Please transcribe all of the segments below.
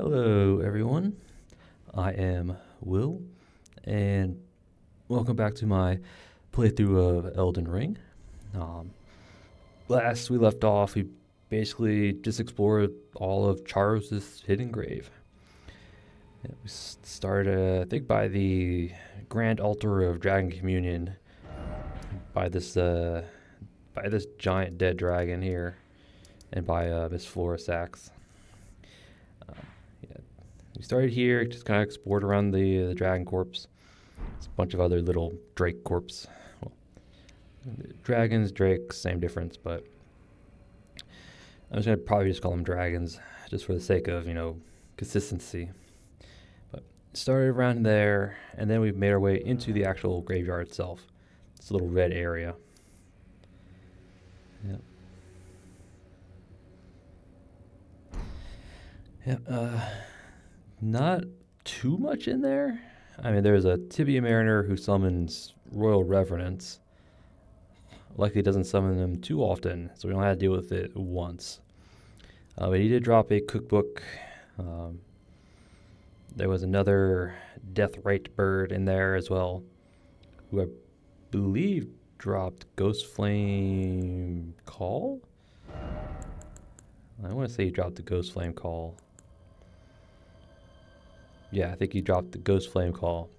Hello, everyone. I am Will, and welcome back to my playthrough of Elden Ring. Um, Last we left off, we basically just explored all of Charos' hidden grave. Yeah, we started, I think, by the Grand Altar of Dragon Communion, by this giant dead dragon here, and by Miss Florisax. Yeah, we started here, just kind of explored around the dragon corpse. It's a bunch of other little drake corpse. Well, dragons, drakes, same difference, but I'm just gonna probably just call them dragons, just for the sake of consistency. But started around there, and then we made our way into the actual graveyard itself. It's a little red area. Yep. Yep. Not too much in there. I mean, there's a Tibia Mariner who summons Royal Revenants. Likely doesn't summon them too often, so we don't have to deal with it once. But he did drop a cookbook. There was another Death Right bird in there as well, who I believe dropped Ghost Flame Call. I want to say he dropped the Ghost Flame Call. Yeah, I think he dropped the Ghost Flame Call.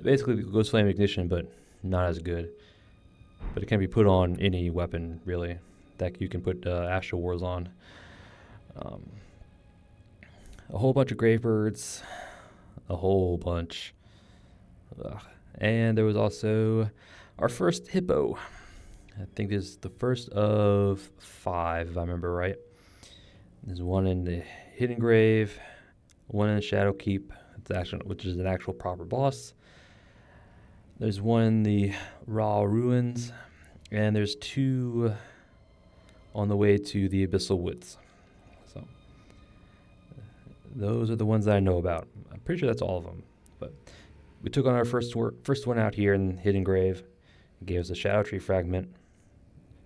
Basically, the Ghost Flame Ignition, but not as good. But it can be put on any weapon, really, that you can put Astral Wars on. A whole bunch of Gravebirds. A whole bunch. Ugh. And there was also our first Hippo. I think this is the first of 5, if I remember right. There's one in the Hidden Grave, one in the Shadow Keep, which is an actual proper boss. There's one in the Raw Ruins, and there's 2 on the way to the Abyssal Woods. So those are the ones that I know about. I'm pretty sure that's all of them. But we took on our first one out here in Hidden Grave. It gave us a Shadow Tree fragment.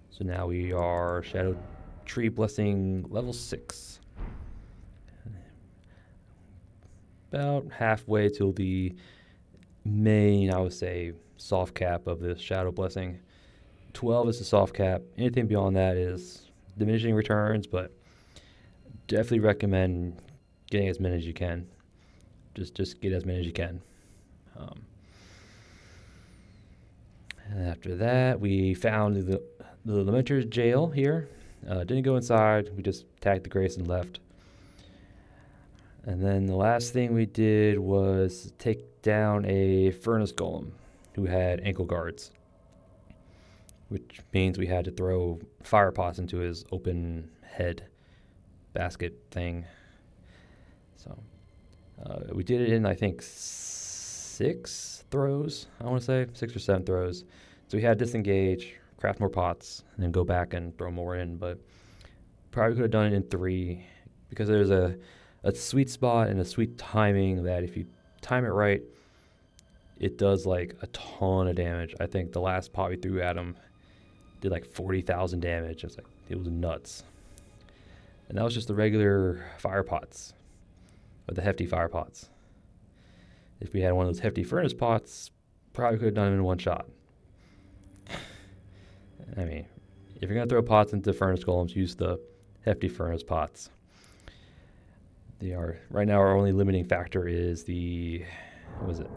So now we are Shadow Tree Blessing level 6. About halfway till the main, I would say, soft cap of the Shadow Blessing. 12 is the soft cap. Anything beyond that is diminishing returns, but definitely recommend getting as many as you can. Just get as many as you can. And after that, we found the Lamenter's jail here. Didn't go inside. We just tagged the Grace and left. And then the last thing we did was take down a Furnace Golem who had ankle guards, which means we had to throw fire pots into his open head basket thing. So we did it in, I think, 6 throws, I want to say, 6 or 7 throws. So we had to disengage, craft more pots, and then go back and throw more in, but probably could have done it in 3 because there's a sweet spot and a sweet timing that if you time it right, it does like a ton of damage. I think the last pot we threw at him did like 40,000 damage. It was nuts. And that was just the regular fire pots, or the hefty fire pots. If we had one of those hefty furnace pots, probably could have done it in one shot. I mean, if you're going to throw pots into furnace golems, use the hefty furnace pots. They are, right now, our only limiting factor is the, what was it?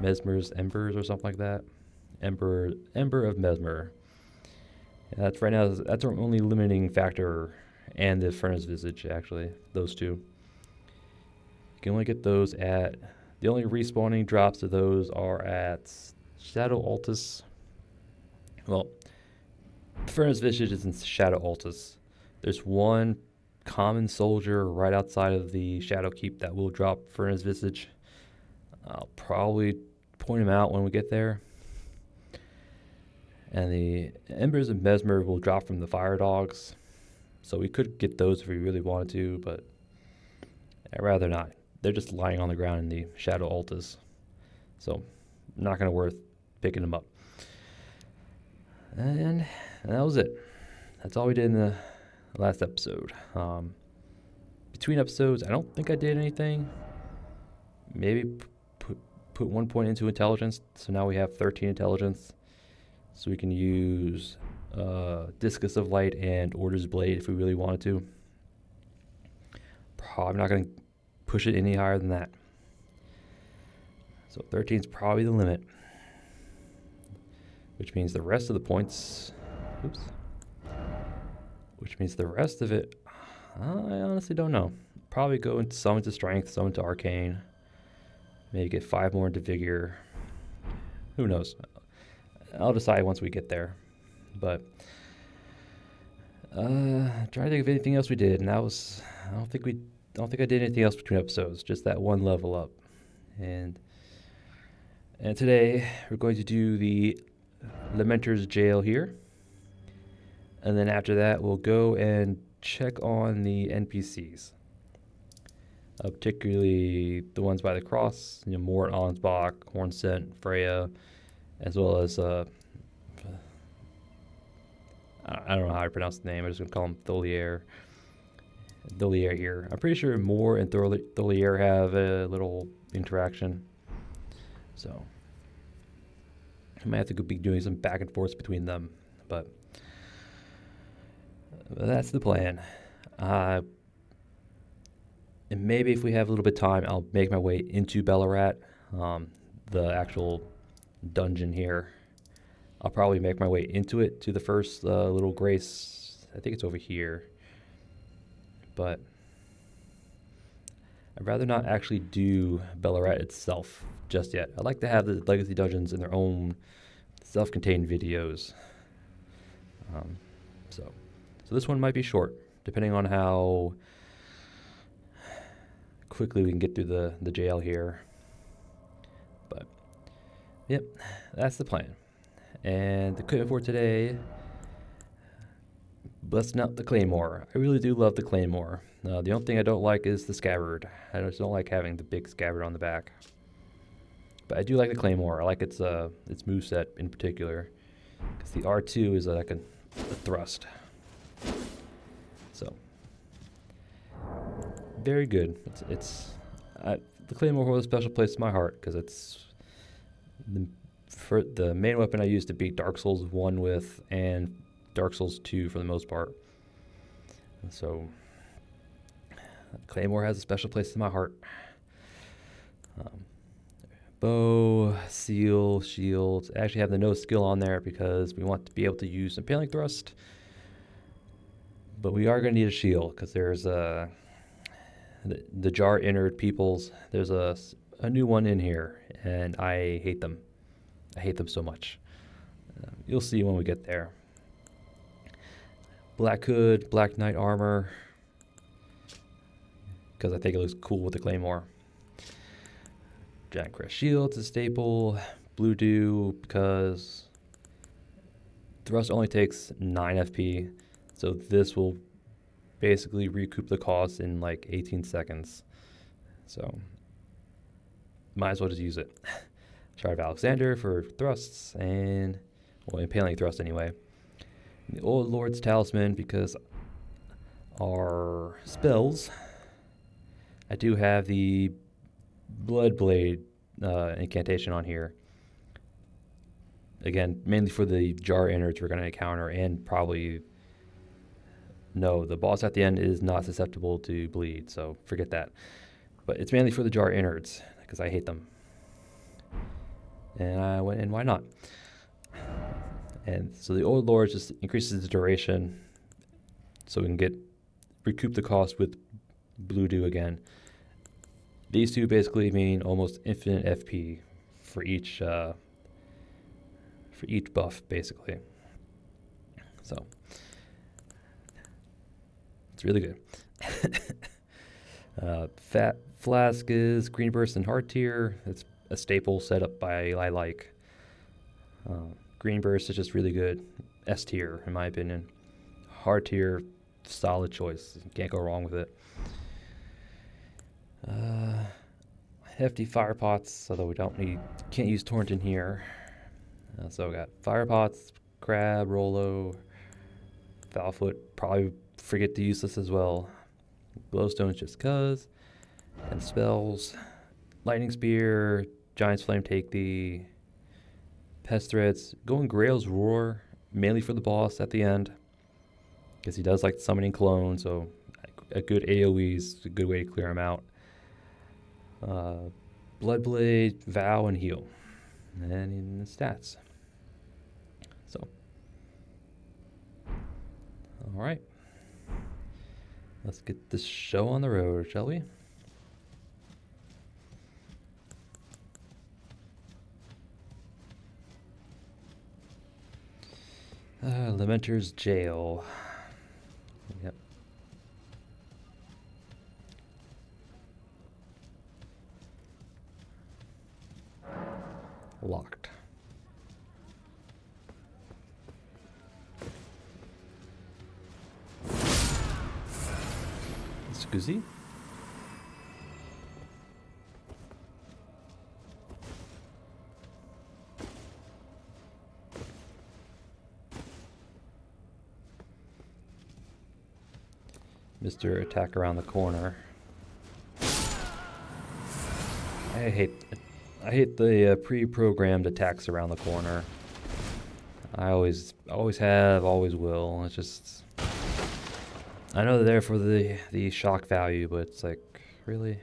Mesmer's Embers or something like that. Ember of Mesmer. And that's right now, that's our only limiting factor, and the Furnace Visage, actually, those 2. You can only get those at, the only respawning drops of those are at Shadow Altus. Well, the Furnace Visage is in Shadow Altus. There's one common soldier right outside of the Shadow Keep that will drop Furnace Visage. I'll probably point him out when we get there. And the Embers of Mesmer will drop from the Fire Dogs. So we could get those if we really wanted to, but I'd rather not. They're just lying on the ground in the Shadow Altus. So not going to worth picking them up. And that was it. That's all we did in the last episode. between episodes, I don't think I did anything. Maybe put 1 point into intelligence, so now we have 13 intelligence. So we can use Discus of Light and Order's Blade if we really wanted to. Probably not going to push it any higher than that. So 13 is probably the limit. Which means the rest of the points... Oops. Which means the rest of it... I honestly don't know. Probably go into some into Strength, some into Arcane. Maybe get 5 more into Vigor. Who knows? I'll decide once we get there. But trying to think of anything else we did, and that was I don't think I did anything else between episodes. Just that one level up. And today we're going to do the Lamenter's Jail here. And then after that we'll go and check on the NPCs. Particularly the ones by the cross, Mort, Allensbach, Hornsent, Freya, as well as I don't know how to pronounce the name. I'm just going to call him Tholier. Tholier here. I'm pretty sure Moore and Tholier have a little interaction. So I might have to be doing some back and forth between them. But that's the plan. And maybe if we have a little bit of time, I'll make my way into Ballarat, the actual dungeon here. I'll probably make my way into it to the first little grace. I think it's over here. But I'd rather not actually do Ballarat itself just yet. I'd like to have the legacy dungeons in their own self-contained videos. So this one might be short, depending on how quickly we can get through the jail here. But yep, that's the plan. And the equipment for today, busting out the Claymore. I really do love the Claymore. The only thing I don't like is the scabbard. I just don't like having the big scabbard on the back. But I do like the Claymore. I like its moveset in particular. Because the R2 is like a thrust. So very good. The Claymore holds a special place in my heart because it's the main weapon I use to beat Dark Souls 1 with, and Dark Souls 2 for the most part. And so Claymore has a special place in my heart. Bow, seal, shield. I actually have the no skill on there because we want to be able to use Impaling Thrust. But we are going to need a shield because there's the Jar Innard Peoples. There's a new one in here, and I hate them. I hate them so much. You'll see when we get there. Black Hood, Black Knight armor, because I think it looks cool with the Claymore. Giant Crest Shield's a staple. Blue Dew, because Thrust only takes 9 FP, so this will basically recoup the cost in like 18 seconds. So might as well just use it. Shard of Alexander for thrusts, and Impaling Thrust anyway. The Old Lord's Talisman, because our spells, I do have the Blood Blade incantation on here. Again, mainly for the Jar Innards we're going to encounter, and probably... No, the boss at the end is not susceptible to bleed, so forget that. But it's mainly for the Jar Innards, because I hate them. And I went, and why not? And so the Old Lord just increases the duration, so we can recoup the cost with Blue Dew again. These two basically mean almost infinite FP for each buff, basically. So it's really good. Fat Flask is Green Burst and Hard Tier. It's a staple set up by I like. Green Burst is just really good. S tier, in my opinion. Hard Tier, solid choice. Can't go wrong with it. Hefty Fire Pots, although we can't use Torrent in here. So we got Fire Pots, Crab, Rolo, Foulfoot. Probably forget to use this as well. Glowstones just cuz. And spells. Lightning Spear, Giant's Flame, take the Pest Threads. Going Grail's Roar, mainly for the boss at the end. Because he does like summoning clone, so a good AoE is a good way to clear him out. Bloodblade, Vow, and Heal. And in the stats. So. Alright. Let's get this show on the road, shall we? Lamenter's Jail. Yep. Locked. Scusi? Mr. Attack around the corner. I hate the pre-programmed attacks around the corner. I always have, always will. It's just, I know they're there for the shock value, but it's like, really?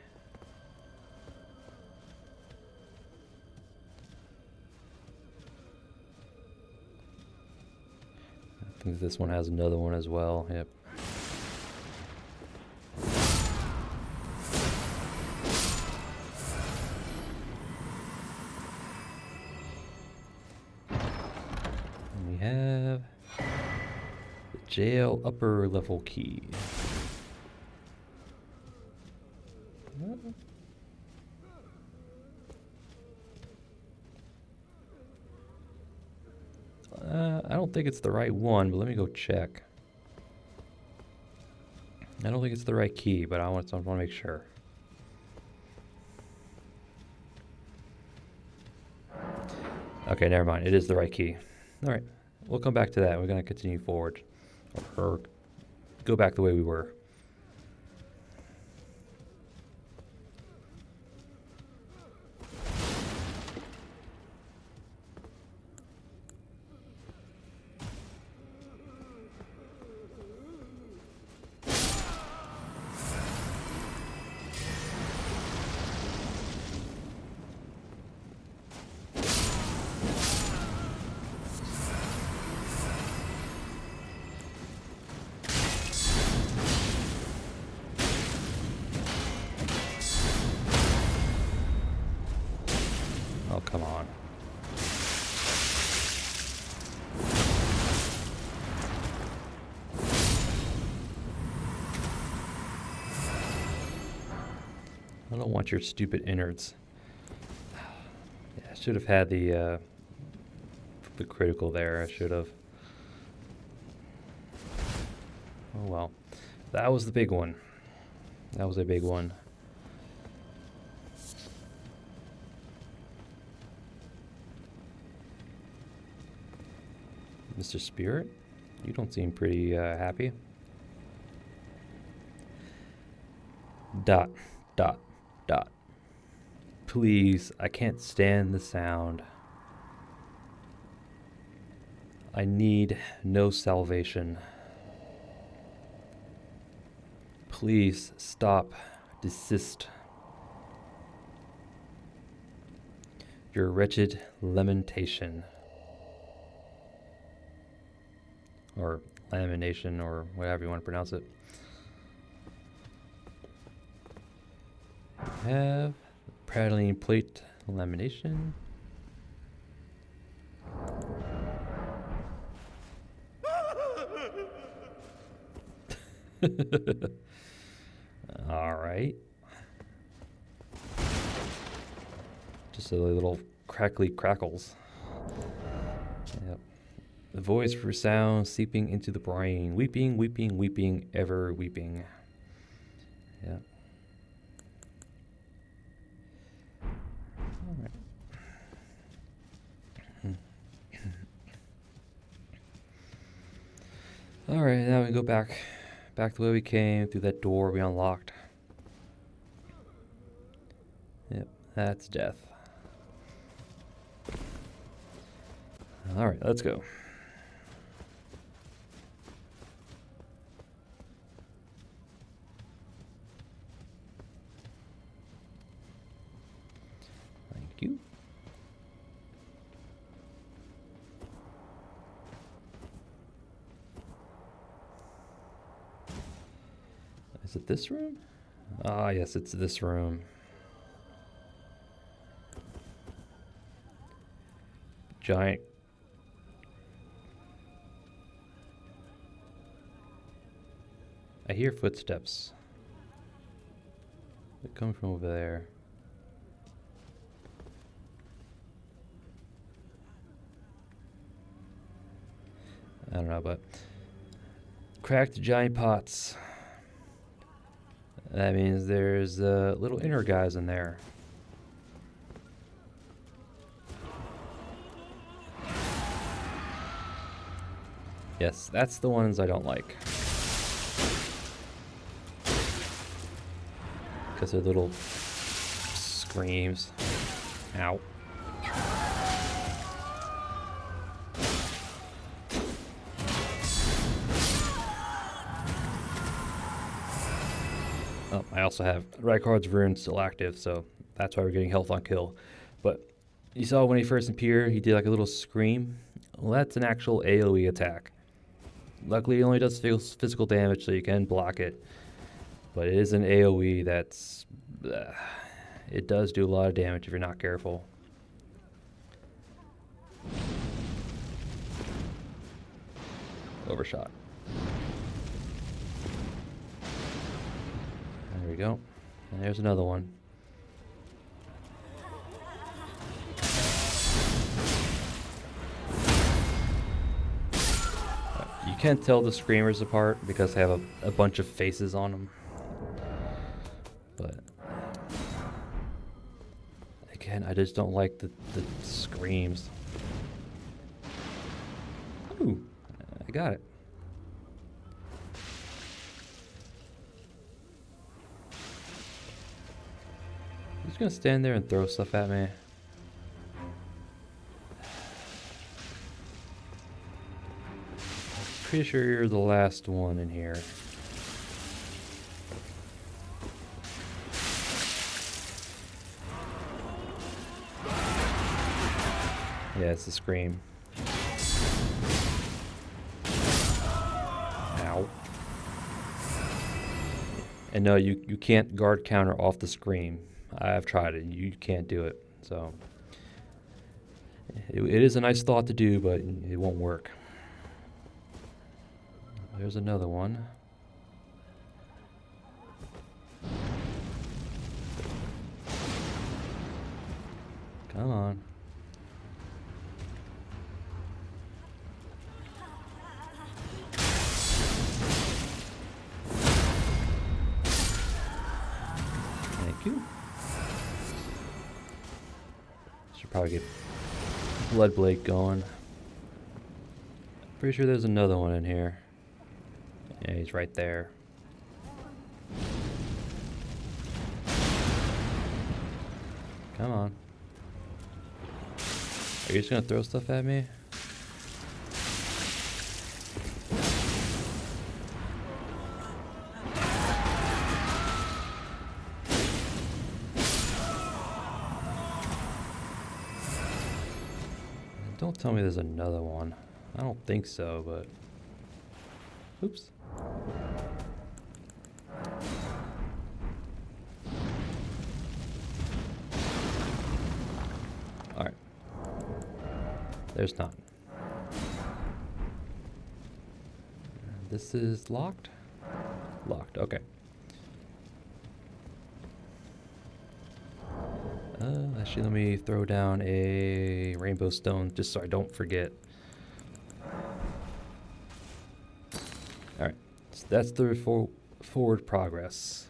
I think this one has another one as well. Yep. We have the jail upper level key. I don't think it's the right one, but let me go check. I don't think it's the right key, but I want to make sure. Okay, never mind. It is the right key. All right. We'll come back to that. We're going to continue forward. Or go back the way we were. Oh, come on. I don't want your stupid innards. Yeah, I should have had the critical there. I should have. Oh well. That was the big one. That was a big one. Mr. Spirit, you don't seem pretty happy. Dot, dot, dot. Please, I can't stand the sound. I need no salvation. Please stop. Desist. Your wretched lamentation. Or lamination, or whatever you want to pronounce it. We have prattling plate lamination. All right. Just a little crackly crackles. Yep. The voice for sound seeping into the brain. Weeping, weeping, weeping, ever weeping. Yeah. All right. All right, now we go back Back the way we came, through that door we unlocked. Yep, that's death. Alright, let's go. Thank you. Is it this room? Ah, yes, it's this room. Giant. I hear footsteps. They're coming from over there. I don't know, but cracked giant pots. That means there's little inner guys in there. Yes, that's the ones I don't like. Because they're little screams. Ow. Oh, I also have Rykard's rune still active, so that's why we're getting health on kill. But you saw when he first appeared, he did like a little scream. Well, that's an actual AoE attack. Luckily, it only does physical damage, so you can block it. But it is an AoE that's... it does do a lot of damage if you're not careful. Overshot. There we go. And there's another one. You can't tell the screamers apart because they have a bunch of faces on them. But again, I just don't like the screams. Ooh, I got it. He's gonna stand there and throw stuff at me. Pretty sure you're the last one in here. Yeah, it's a scream. Ow. And no, you can't guard counter off the scream. I've tried it. You can't do it. So it is a nice thought to do, but it won't work. There's another one. Come on. Thank you. Should probably get Bloodblade going. Pretty sure there's another one in here. Yeah, he's right there. Come on. Are you just gonna throw stuff at me? Don't tell me there's another one. I don't think so, but... Oops. Alright. There's none. This is locked? Locked, okay. Actually, let me throw down a rainbow stone just so I don't forget. Alright, so that's the forward progress.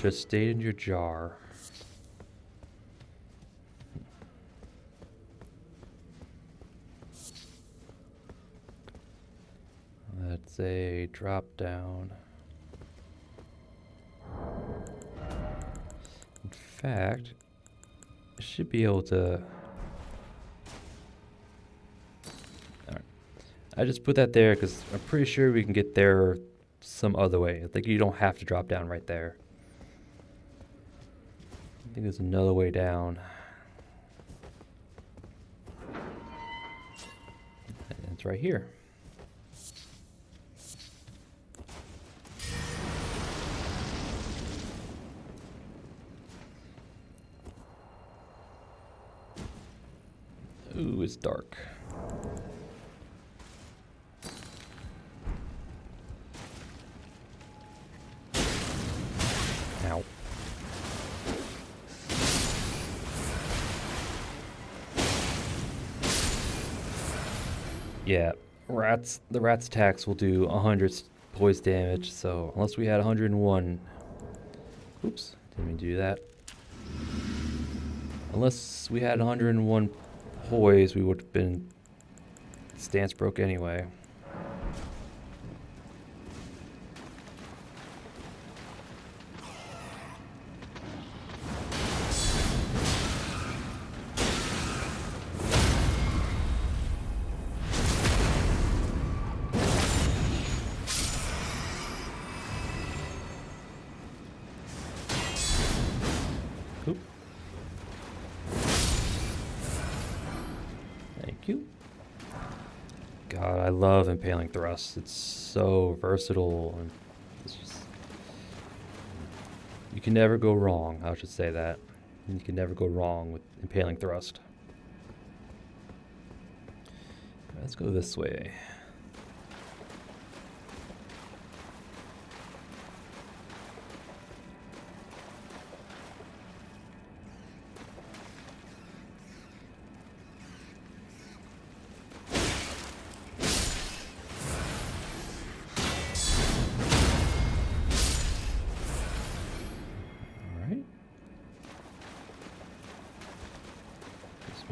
should have stayed in your jar. That's a drop down. In fact, I should be able to... Alright. I just put that there because I'm pretty sure we can get there some other way. I think you don't have to drop down right there. I think there's another way down. And it's right here. Ooh, it's dark. Ow. Yeah, rats. The rat's attacks will do 100 poise damage, so unless we had 101... Oops, didn't mean to do that. Unless we had 101 poise, we would have been stance broke anyway. Oop. Thank you. God, I love impaling thrusts. It's so versatile. And it's just, you can never go wrong. I should say that. You can never go wrong with impaling thrust. Let's go this way.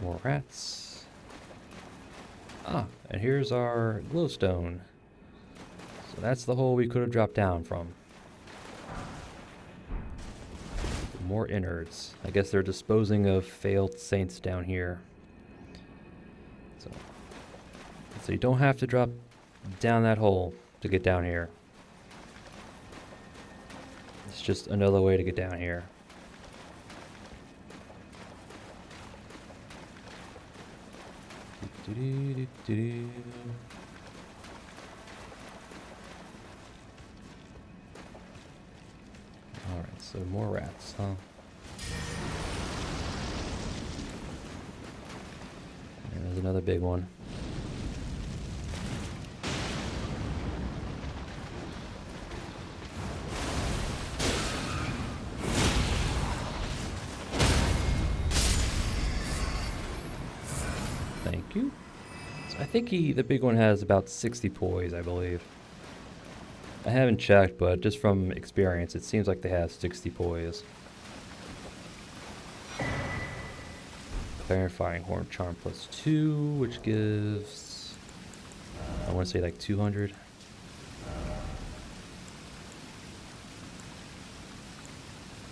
More rats. Ah, and here's our glowstone. So that's the hole we could have dropped down from. More innards. I guess they're disposing of failed saints down here. So you don't have to drop down that hole to get down here. It's just another way to get down here. Alright, so more rats, huh? And there's another big one. Thank you. So I think the big one has about 60 poise, I believe. I haven't checked, but just from experience, it seems like they have 60 poise. Clarifying Horn Charm +2, which gives, I want to say like 200.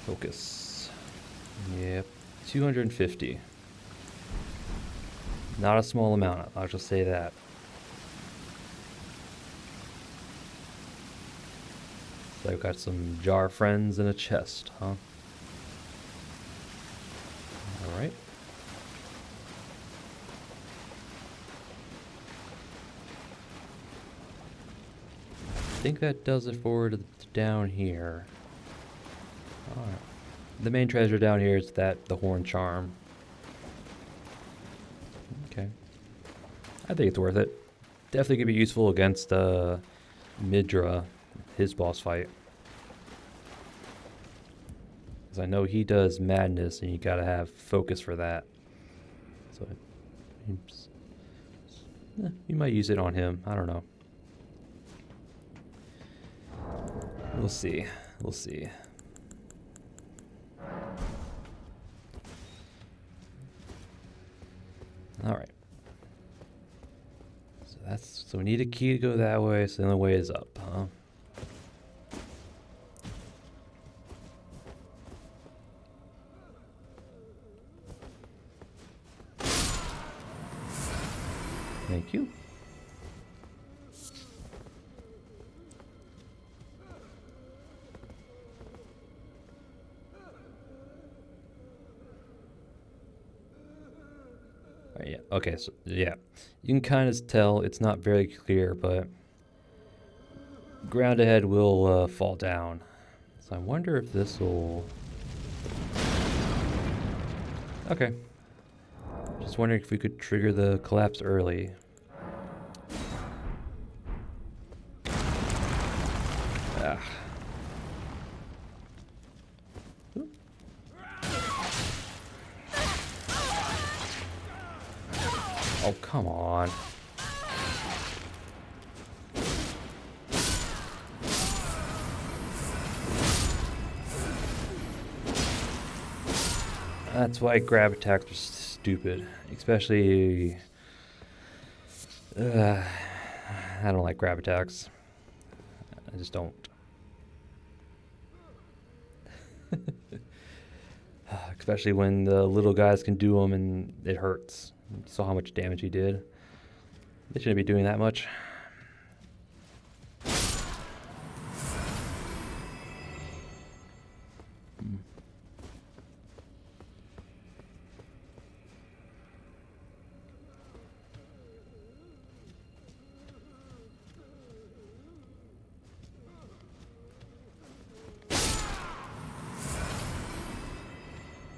Focus. Yep, 250. Not a small amount, I'll just say that. So I've got some jar friends in a chest, huh? Alright. I think that does it for down here. Alright. The main treasure down here is the horn charm. Okay. I think it's worth it. Definitely could be useful against Midra, his boss fight. Because I know he does madness and you gotta have focus for that. So you might use it on him. I don't know. We'll see. We'll see. Alright. So we need a key to go that way, so the only way is up, huh? Thank you. Yeah, okay, so yeah. You can kind of tell it's not very clear, but ground ahead will fall down. So I wonder if this will... Okay. Just wondering if we could trigger the collapse early. Ah. Oh, come on. That's why grab attacks are stupid. Especially... I don't like grab attacks. I just don't. Especially when the little guys can do them and it hurts. You saw how much damage he did. They shouldn't be doing that much.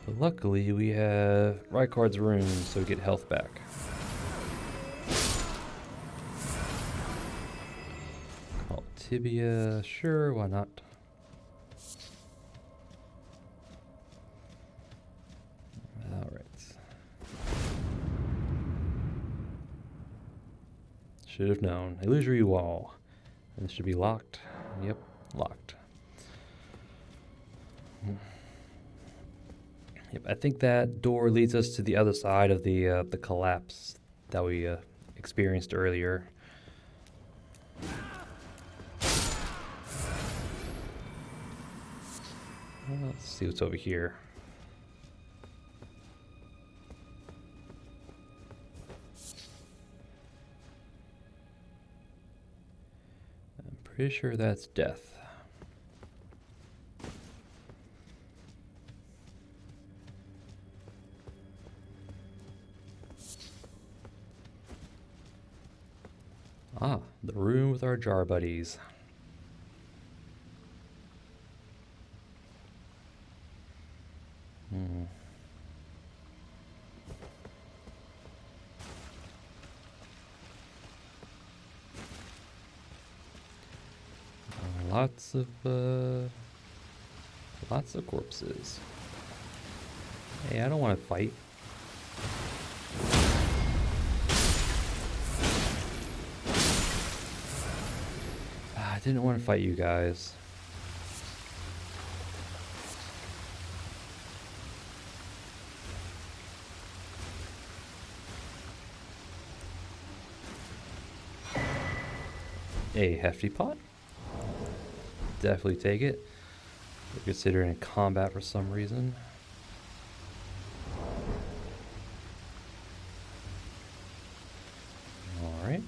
But luckily we have Rykard's rune, so we get health back. Call Tibia, sure, why not? Alright. Should have known. Illusory wall. And this should be locked. Yep, locked. Yep, I think that door leads us to the other side of the collapse that we experienced earlier. Let's see what's over here. I'm pretty sure that's death. Ah, the room with our jar buddies. Lots of corpses. Hey, I don't want to fight. I didn't want to fight you guys. A hefty pot. Definitely take it. We're considering combat for some reason. Alright.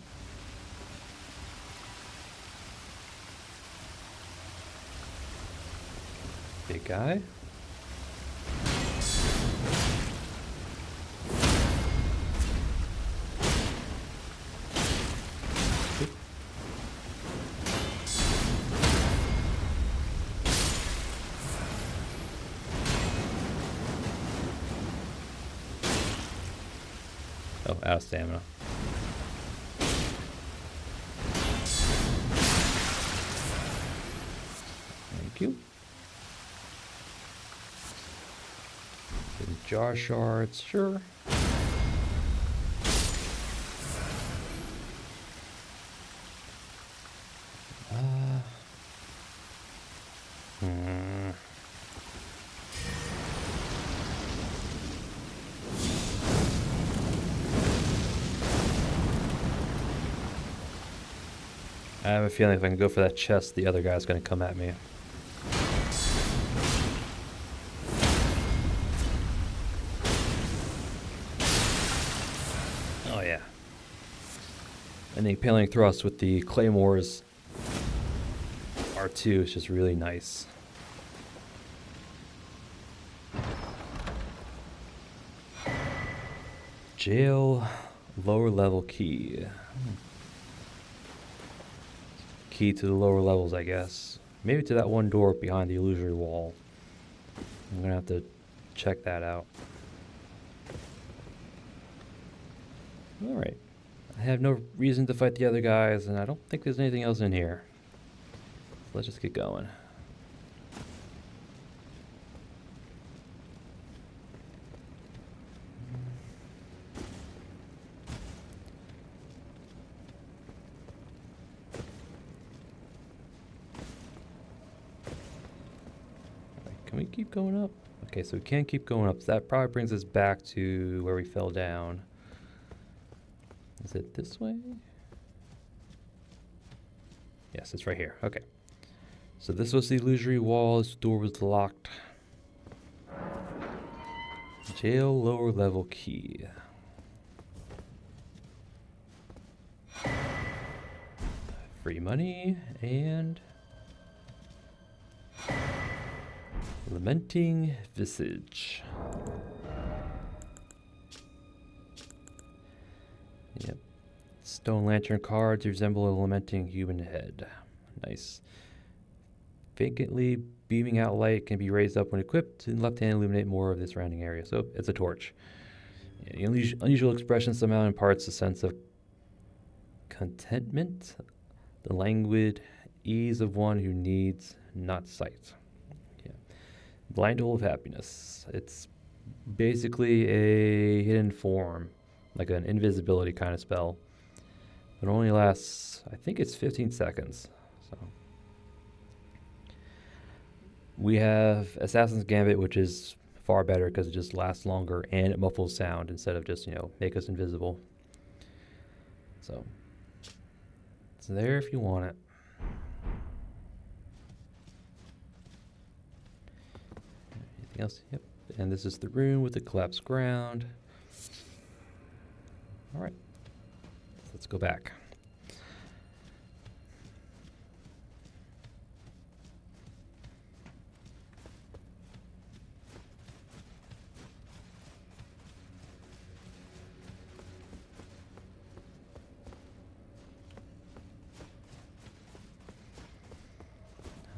Big guy. Oh, out of stamina. Thank you. Jar shards, sure. I have a feeling if I can go for that chest, the other guy's going to come at me. Oh yeah. And the impaling thrust with the claymores R2 is just really nice. Jail lower level key. Key to the lower levels, I guess. Maybe to that one door behind the illusory wall. I'm gonna have to check that out. Alright. I have no reason to fight the other guys, and I don't think there's anything else in here. So let's just get going. Can we keep going up? Okay, so we can keep going up. So that probably brings us back to where we fell down. Is it this way? Yes, it's right here. Okay. So this was the illusory wall. This door was locked. Jail lower level key. Free money and lamenting visage. Yep. Stone lantern cards resemble a lamenting human head. Nice. Vacantly beaming out light can be raised up when equipped, and left hand illuminate more of the surrounding area. So it's a torch. Yeah, the unusual expression somehow imparts a sense of contentment, the languid ease of one who needs not sight. Yeah. Blind hole of happiness. It's basically a hidden form, like an invisibility kind of spell. It only lasts, I think it's 15 seconds. So we have Assassin's Gambit, which is far better because it just lasts longer and it muffles sound instead of just, make us invisible. So it's there if you want it. Anything else? Yep. And this is the room with the collapsed ground. All right. Let's go back.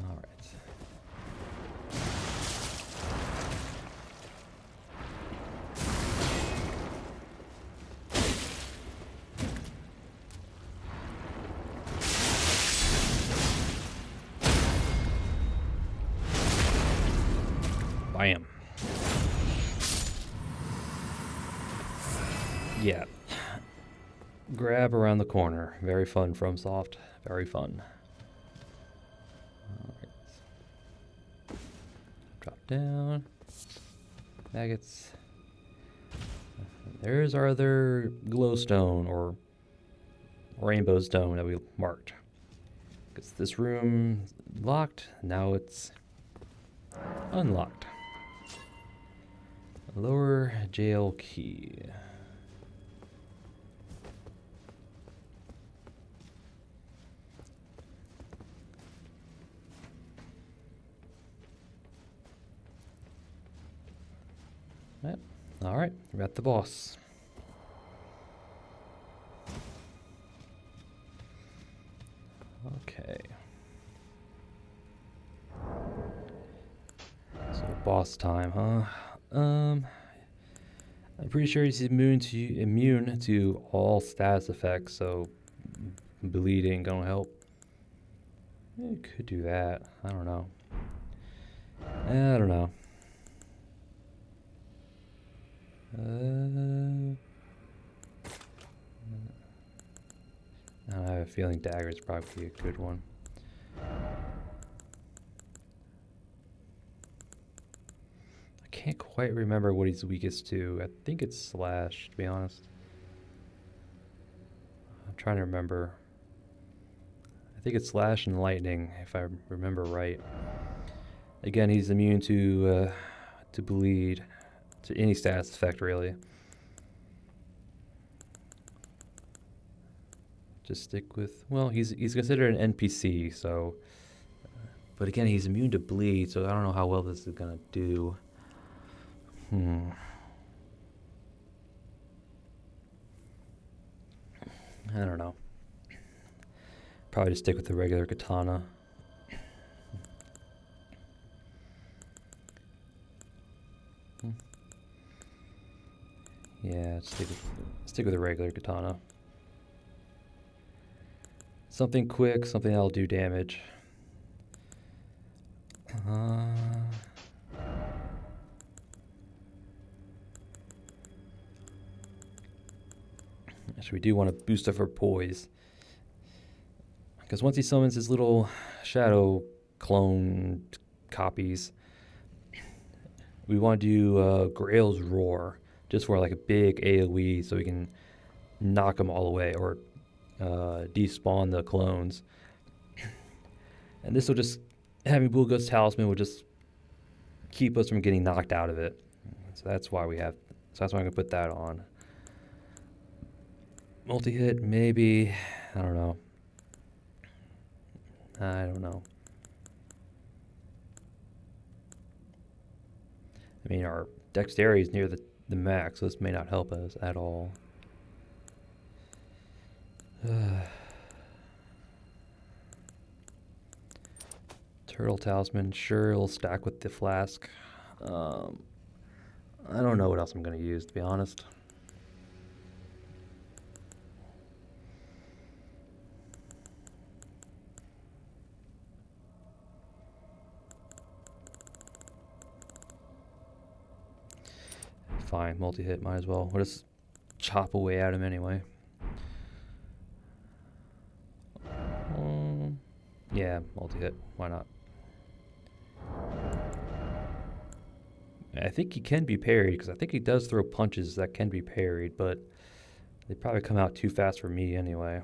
All right. Bam. Yeah. Grab around the corner. Very fun, FromSoft. Very fun. All right. Drop down. Maggots. There's our other glowstone or rainbow stone that we marked. Because this room locked, now it's unlocked. Lower jail key. Yep. All right, we're at the boss. Okay. So boss time, huh? I'm pretty sure he's immune to all status effects, so bleeding gonna help. It could do that. I don't know. I don't know. I have a feeling dagger is probably a good one. I can't quite remember what he's weakest to. I think it's slash, to be honest. I'm trying to remember. I think it's slash and lightning, if I remember right. Again, he's immune to bleed, to any status effect, really. Just stick with, well, he's considered an NPC, so, but again, he's immune to bleed, so I don't know how well this is gonna do. I don't know. Probably just stick with the regular katana. Yeah, stick with the regular katana. Something quick, something that'll do damage. Actually, we do want to boost up our poise. Because once he summons his little shadow clone copies, we want to do Grail's Roar, just for like a big AoE so we can knock them all away, or despawn the clones. And this will just, having Bulga's Talisman will just keep us from getting knocked out of it. So that's why I'm going to put that on. Multi-hit, maybe, I don't know. I mean, our dexterity is near the max, so this may not help us at all. Turtle Talisman, sure, it'll stack with the flask. I don't know what else I'm going to use, to be honest. Fine, multi-hit, might as well. We'll just chop away at him anyway. Yeah, multi-hit, why not? I think he can be parried, because I think he does throw punches that can be parried, but they probably come out too fast for me anyway.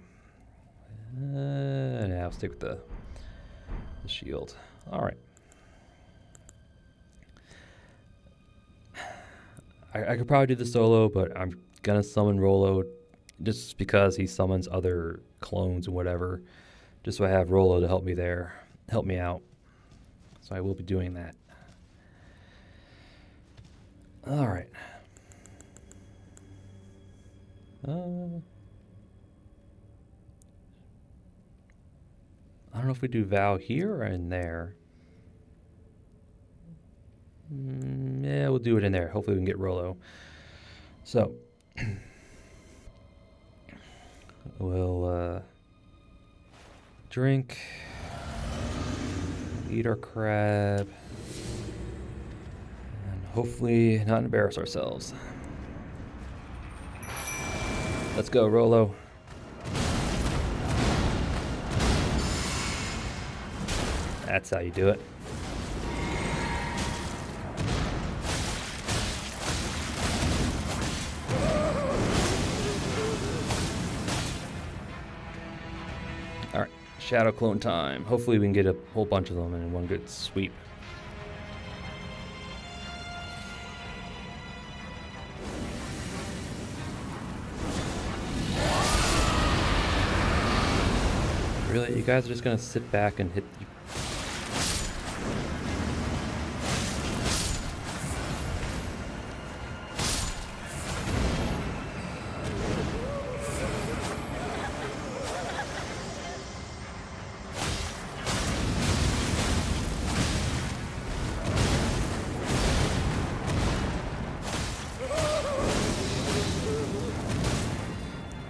Yeah, I'll stick with the shield. Alright. I could probably do the solo, but I'm gonna summon Rolo just because he summons other clones and whatever, just so I have Rolo to help me out. So I will be doing that. All right. I don't know if we do Vow here or in there. Yeah, we'll do it in there. Hopefully we can get Rolo. So, we'll drink, eat our crab, and hopefully not embarrass ourselves. Let's go, Rolo. That's how you do it. Alright, Shadow Clone time. Hopefully we can get a whole bunch of them in one good sweep. Really? You guys are just gonna sit back and hit the...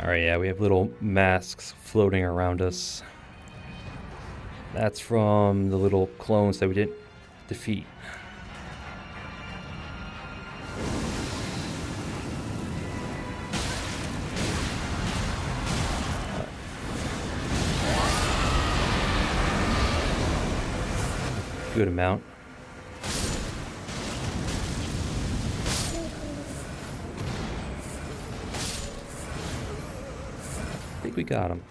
Alright, yeah, we have little masks floating around us. That's from the little clones that we didn't defeat. Good amount. I think we got him.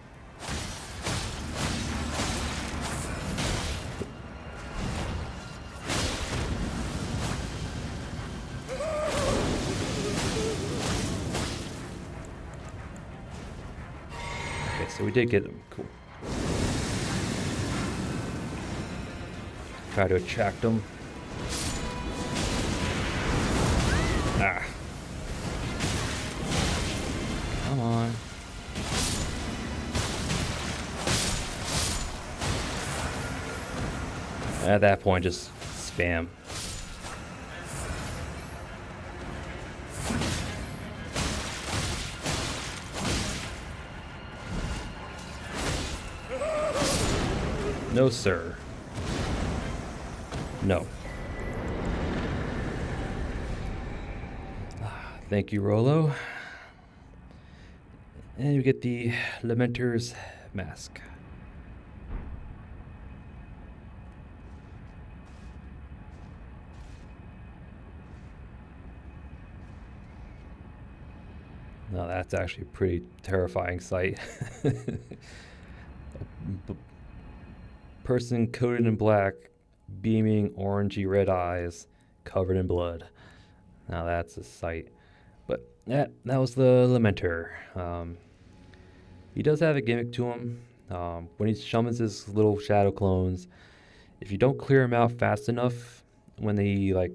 So we did get them. Cool. Try to attract them. Ah. Come on. At that point, just spam. No, sir. No. Thank you, Rolo. And you get the Lamenter's mask. Now that's actually a pretty terrifying sight. Person coated in black, beaming orangey red eyes, covered in blood. Now that's a sight. But that was the Lamenter. He does have a gimmick to him. When he summons his little shadow clones, if you don't clear him out fast enough, when they like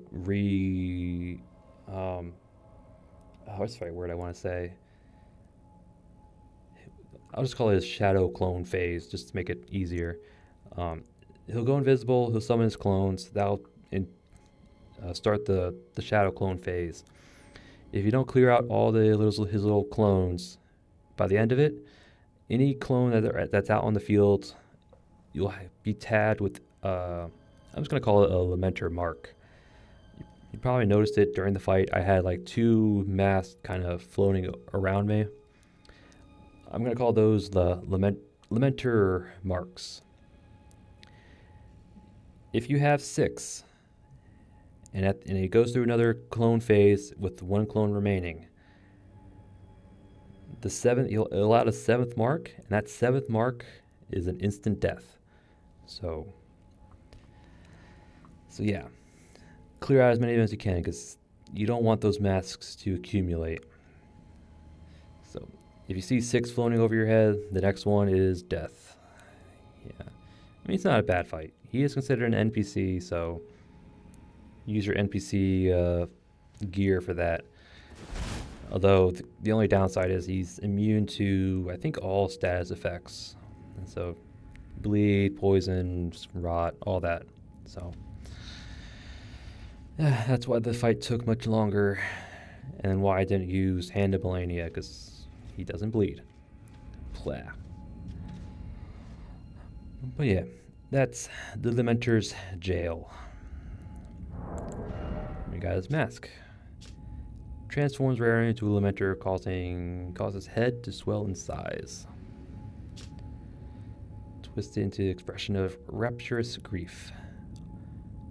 what's the right word I want to say? I'll just call it his shadow clone phase, just to make it easier. He'll go invisible. He'll summon his clones. That'll start the shadow clone phase. If you don't clear out all his little clones, by the end of it, any clone that's out on the field, you'll be tagged with. I'm just gonna call it a Lamenter mark. You probably noticed it during the fight. I had like 2 masks kind of floating around me. I'm going to call those the Lamenter marks. If you have 6, and it goes through another clone phase with 1 clone remaining, the 7th, it'll add a 7th mark, and that 7th mark is an instant death. So yeah. Clear out as many of them as you can, because you don't want those masks to accumulate. So if you see 6 floating over your head, the next one is death. Yeah. I mean, it's not a bad fight. He is considered an NPC, so use your NPC gear for that. Although the only downside is he's immune to, I think, all status effects. And so bleed, poison, rot, all that. So that's why the fight took much longer, and why I didn't use Hand of Melania, because he doesn't bleed. Blah. But yeah, that's the Lamenter's jail. We got his mask. Transforms rarely into a Lamenter, causes head to swell in size. Twisted into expression of rapturous grief.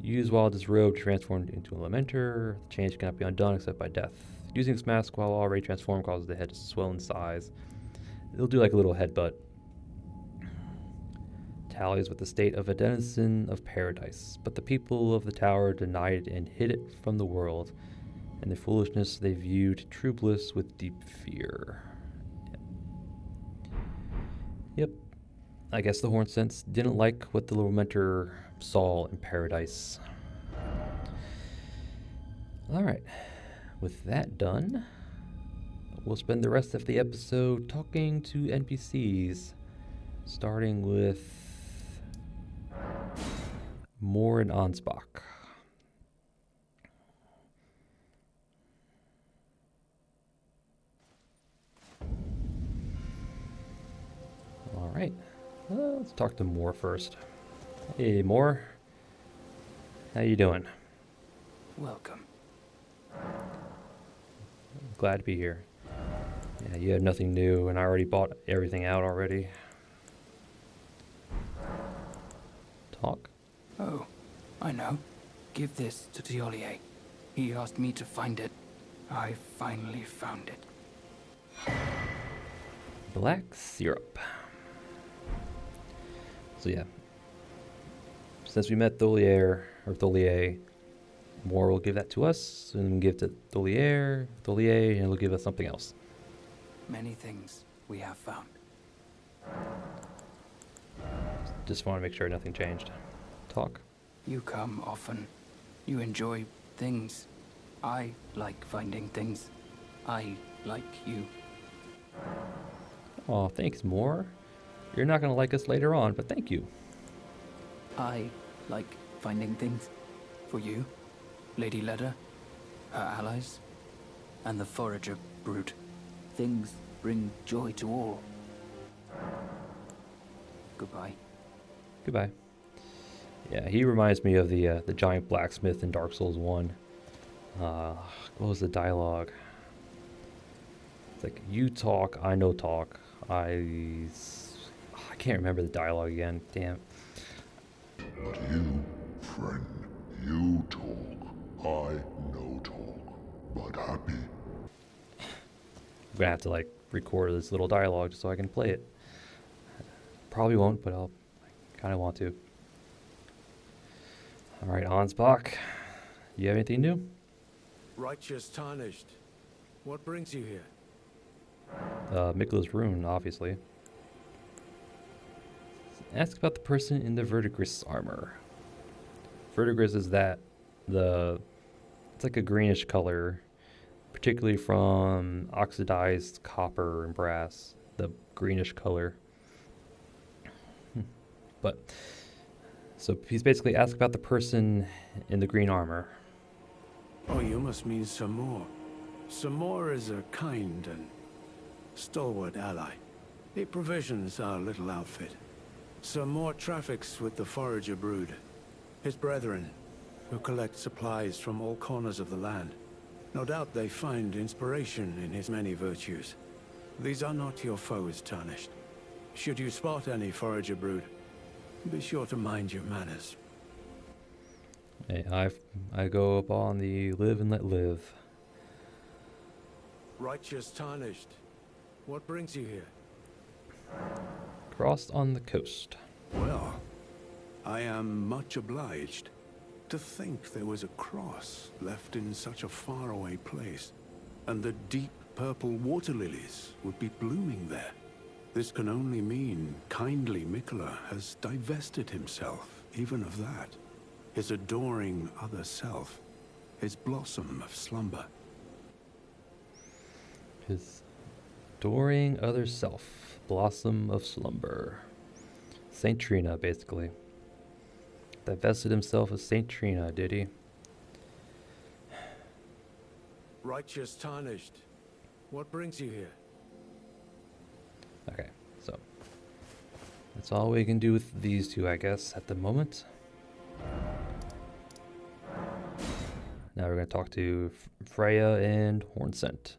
Used while disrobed, transformed into a Lamenter. The change cannot be undone except by death. Using this mask while already transformed causes the head to swell in size. It'll do like a little headbutt. Tallies with the state of a denizen of paradise, but the people of the tower denied it and hid it from the world. In their foolishness, they viewed true bliss with deep fear. Yep. I guess the hornsents didn't like what the Lamenter saw in paradise. Alright. With that done, we'll spend the rest of the episode talking to NPCs, starting with Moore and Ansbach. Alright, let's talk to Moore first. Hey, Moore. How you doing? Welcome. Glad to be here. Yeah, you have nothing new, and I already bought everything out already. Talk? Oh, I know. Give this to Tiolier. He asked me to find it. I finally found it. Black syrup. So yeah. Since we met Tholier, Moore will give that to us, and give to Tholier, and he'll give us something else. Many things we have found. Just want to make sure nothing changed. Talk. You come often. You enjoy things. I like finding things. I like you. Oh, thanks, more. You're not going to like us later on, but thank you. I like finding things. For you, Lady Leda, her allies, and the forager brood. Things bring joy to all. Goodbye. Goodbye. Yeah, he reminds me of the giant blacksmith in Dark Souls 1. What was the dialogue? It's like, you talk, I no talk. I can't remember the dialogue again. Damn. But you, friend, you talk. I no talk. But happy. I'm gonna have to like record this little dialogue just so I can play it. Probably won't, but I kind of want to. All right, Ansbach, you have anything new? Righteous tarnished. What brings you here? Miquella's rune, obviously. Ask about the person in the verdigris armor. Verdigris is it's like a greenish color, particularly from oxidized copper and brass, the greenish color. But, so he's basically asked about the person in the green armor. Oh, you must mean Samor. Samor is a kind and stalwart ally. He provisions our little outfit. Samor traffics with the forager brood, his brethren, who collect supplies from all corners of the land. No doubt they find inspiration in his many virtues. These are not your foes, Tarnished. Should you spot any forager brood, be sure to mind your manners. Hey, I go up on the live and let live. Righteous Tarnished. What brings you here? Crossed on the coast. Well, I am much obliged. To think there was a cross left in such a faraway place, and the deep purple water lilies would be blooming there. This can only mean kindly Miquella has divested himself even of that. His adoring other self, his blossom of slumber. His adoring other self, blossom of slumber. Saint Trina, basically. Divested himself of Saint Trina, did he? Righteous Tarnished. What brings you here? Okay, so that's all we can do with these two, I guess, at the moment. Now we're going to talk to Freya and Hornsent.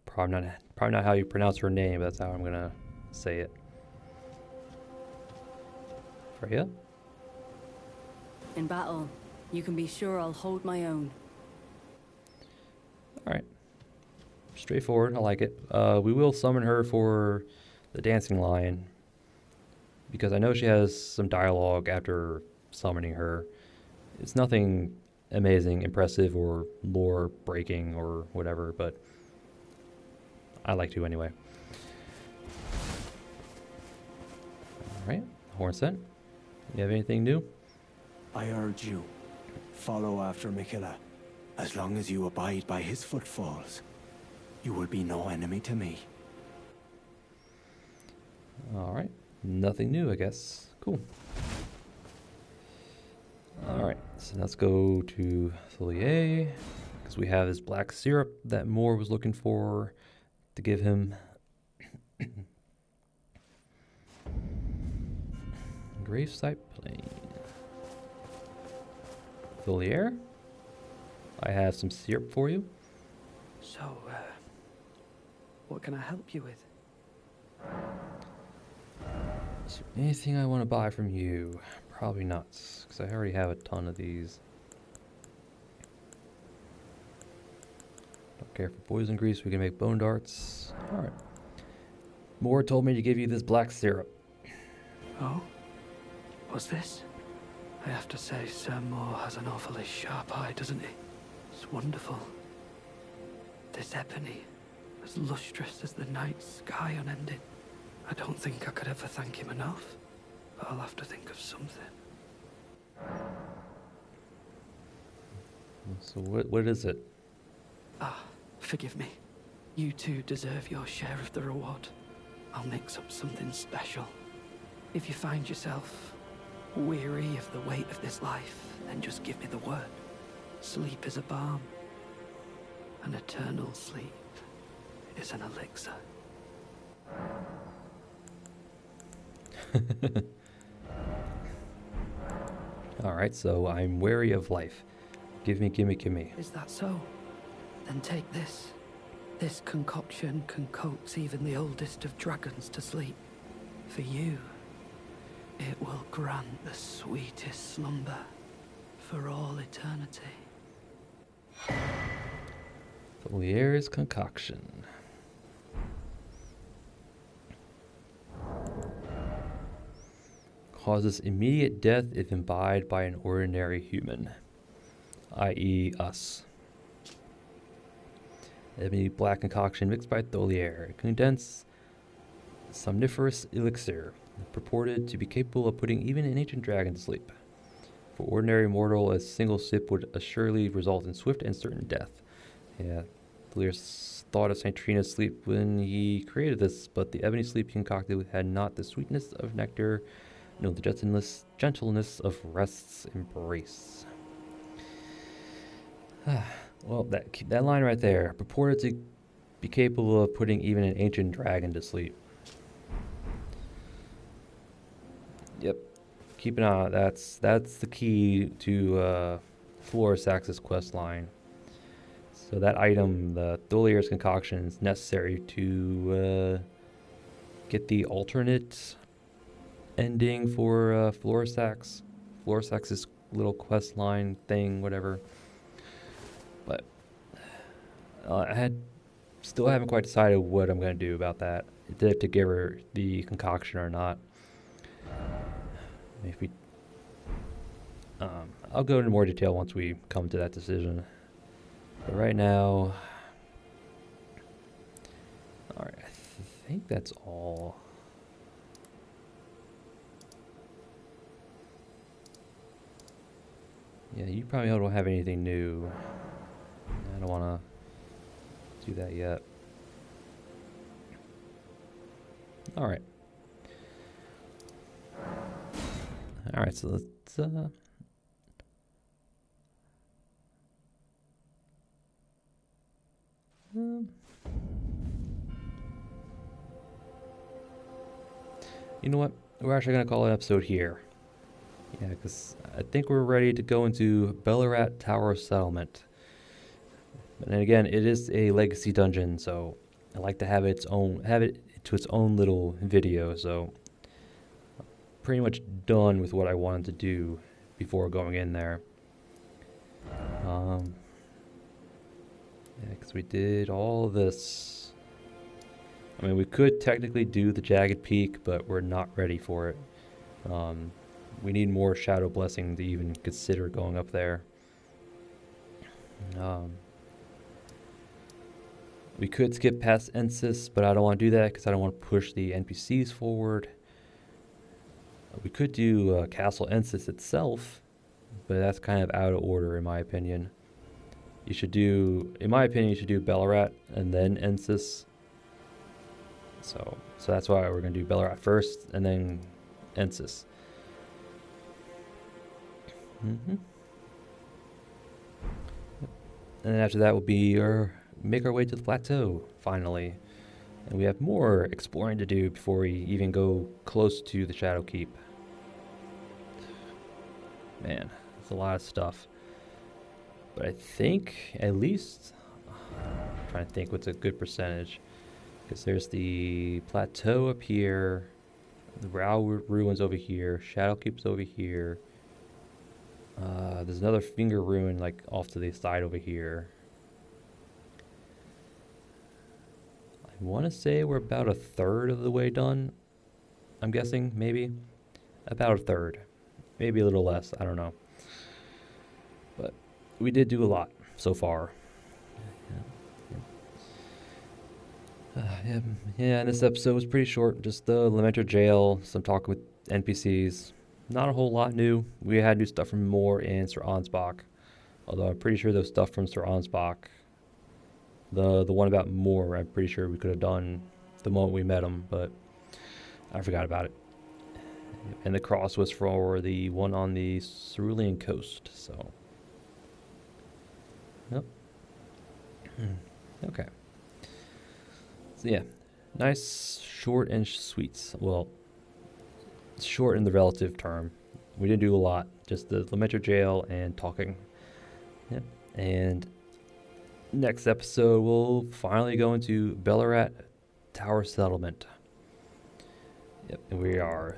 Probably not how you pronounce her name, but that's how I'm going to say it. Freya? In battle, you can be sure I'll hold my own. Alright. Straightforward, I like it. We will summon her for the dancing line, because I know she has some dialogue after summoning her. It's nothing amazing, impressive, or lore breaking or whatever, but I like to anyway. Alright, Hornsent, you have anything new? I urge you, follow after Miquella. As long as you abide by his footfalls, you will be no enemy to me. Alright, nothing new, I guess. Cool. Alright, so let's go to Tholier, because we have his black syrup that Moore was looking for to give him. Gravesite Plain. Tholier, I have some syrup for you. So, what can I help you with? Is there anything I want to buy from you? Probably not, because I already have a ton of these. Don't care for poison grease, we can make bone darts. Alright. Moore told me to give you this black syrup. Oh? What's this? I have to say, Sir Moore has an awfully sharp eye, doesn't he? It's wonderful. This ebony, as lustrous as the night sky unending. I don't think I could ever thank him enough. But I'll have to think of something. So what is it? Ah, forgive me. You two deserve your share of the reward. I'll mix up something special. If you find yourself weary of the weight of this life, then just give me the word. Sleep is a balm. An eternal sleep is an elixir. Alright, so I'm wary of life. Give me. Is that so? Then take this. This concoction can coax even the oldest of dragons to sleep. For you, it will grant the sweetest slumber for all eternity. Folier's concoction. Causes immediate death if imbibed by an ordinary human, i.e. us. Ebony black concoction mixed by Tholier. Condensed somniferous elixir, purported to be capable of putting even an ancient dragon to sleep. For ordinary mortal, a single sip would assuredly result in swift and certain death. Yeah, Tholier thought of St. Trina's sleep when he created this, but the ebony sleep he concocted had not the sweetness of nectar, no, the gentleness of rest's embrace. Well, that line right there, purported to be capable of putting even an ancient dragon to sleep. Yep, keep an eye on it. That's the key to Florisax's quest line. So that item, the Tholier's concoction, is necessary to get the alternate ending for Florisax. Florisax's little quest line thing, whatever. But still haven't quite decided what I'm going to do about that. Did I have to give her the concoction or not? Maybe I'll go into more detail once we come to that decision. But right now, alright, I think that's all. Yeah, you probably don't have anything new. I don't want to do that yet. Alright. Alright, so let's you know what? We're actually going to call it an episode here. Yeah, because I think we're ready to go into Bellarat Tower Settlement. And again, it is a legacy dungeon, so I like to have it to its own little video. So pretty much done with what I wanted to do before going in there. Yeah, because we did all this. I mean, we could technically do the Jagged Peak, but we're not ready for it. We need more Shadow Blessing to even consider going up there. We could skip past Ensis, but I don't want to do that because I don't want to push the NPCs forward. We could do Castle Ensis itself, but that's kind of out of order in my opinion. You should do, in my opinion, you should do Bellarat and then Ensis. So that's why we're going to do Bellarat first and then Ensis. And then after that will be make our way to the plateau, finally. And we have more exploring to do before we even go close to the Shadow Keep. Man, that's a lot of stuff. But I think, at least, I'm trying to think what's a good percentage. Because there's the plateau up here, the Rao Ruins over here, Shadow Keep's over here. There's another finger ruin like off to the side over here. I want to say we're about a third of the way done. I'm guessing, maybe. About a third. Maybe a little less, I don't know. But we did do a lot so far. Yeah, and this episode was pretty short. Just the Lamenter jail, some talk with NPCs. Not a whole lot new. We had new stuff from Moore and Sir Ansbach. Although I'm pretty sure those stuff from Sir Ansbach, the one about Moore, I'm pretty sure we could have done the moment we met him, but I forgot about it. And the cross was for the one on the Cerulean coast, so. Yep. Okay. So yeah, nice, short and sweet. Well, short in the relative term. We didn't do a lot, just the Lamenter jail and talking. Yep. And next episode, we'll finally go into Ballarat Tower Settlement. Yep, and we are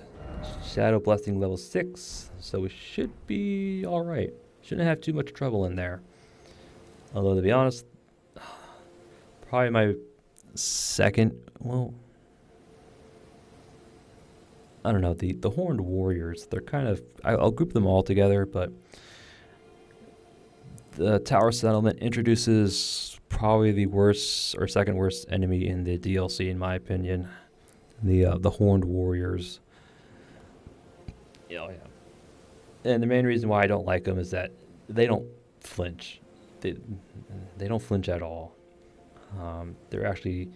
Shadow Blessing level 6, so we should be alright. Shouldn't have too much trouble in there. Although, to be honest, probably my second, well, I don't know, the Horned Warriors, they're kind of, I'll group them all together, but the Tower Settlement introduces probably the worst or second worst enemy in the DLC, in my opinion. The Horned Warriors. Yeah, yeah. And the main reason why I don't like them is that they don't flinch. They don't flinch at all. They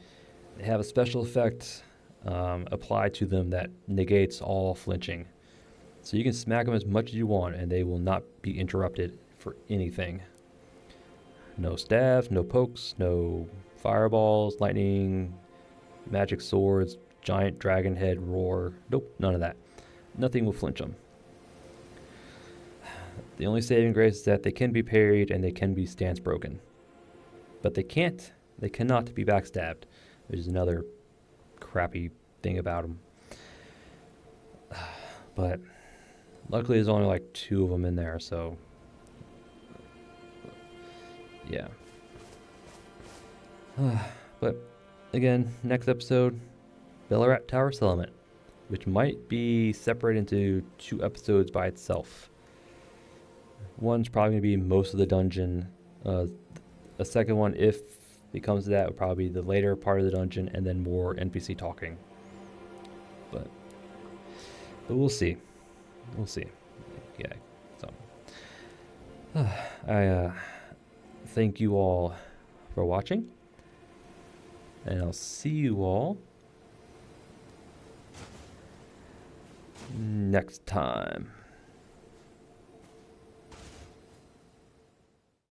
have a special effect applied to them that negates all flinching. So you can smack them as much as you want, and they will not be interrupted for anything. No stabs, no pokes, no fireballs, lightning, magic swords, giant dragon head roar. Nope, none of that. Nothing will flinch them. The only saving grace is that they can be parried and they can be stance broken. But they cannot be backstabbed, which is another crappy thing about them. But luckily there's only like 2 of them in there, so yeah. But again, next episode, Ballarat Tower Settlement, which might be separated into 2 episodes by itself. One's probably going to be most of the dungeon. A second one, if it comes to that, would probably be the later part of the dungeon and then more NPC talking. But we'll see. We'll see. Yeah. So I thank you all for watching, and I'll see you all next time.